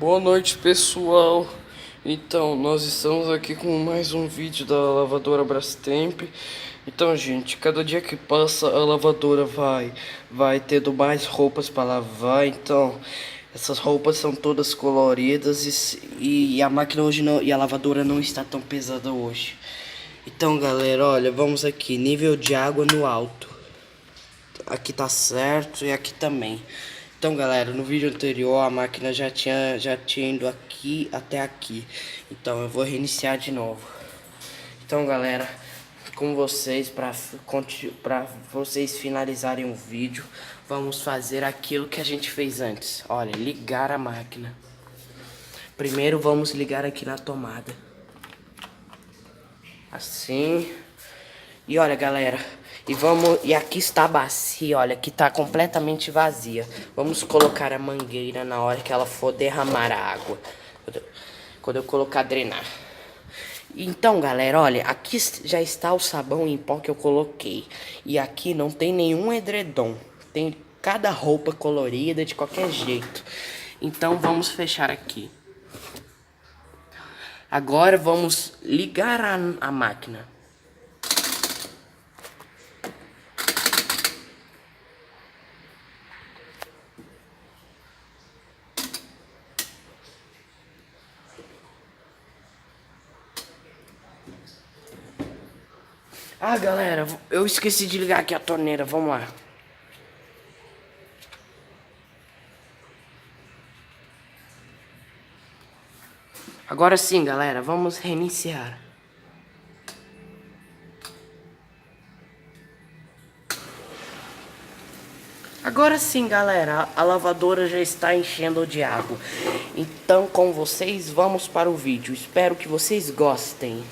Boa noite, pessoal. Então, nós estamos aqui com mais um vídeo da lavadora Brastemp. Então, gente, cada dia que passa a lavadora vai tendo mais roupas para lavar. Então, essas roupas são todas coloridas e a máquina hoje não, e a lavadora não está tão pesada hoje. Então, galera, olha, vamos aqui, nível de água no alto. Aqui tá certo e aqui também. Então, galera, no vídeo anterior a máquina já tinha ido aqui até aqui. Então eu vou reiniciar de novo. Então, galera, com vocês, para vocês finalizarem o vídeo, vamos fazer aquilo que a gente fez antes. Olha, ligar a máquina. Primeiro vamos ligar aqui na tomada. Assim. E olha, galera, e aqui está a bacia, olha, que está completamente vazia. Vamos colocar a mangueira na hora que ela for derramar a água. Quando eu colocar drenar. Então, galera, olha, aqui já está o sabão em pó que eu coloquei. E aqui não tem nenhum edredom. Tem cada roupa colorida de qualquer jeito. Então vamos fechar aqui. Agora vamos ligar a máquina. Ah, galera, eu esqueci de ligar aqui a torneira, vamos lá. Agora sim, galera, vamos reiniciar. Agora sim, galera, a lavadora já está enchendo de água. Então, com vocês, vamos para o vídeo. Espero que vocês gostem.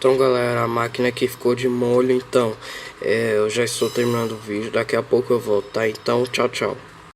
Então galera, a máquina aqui ficou de molho, então eu já estou terminando o vídeo, daqui a pouco eu volto, tá? Então tchau, tchau.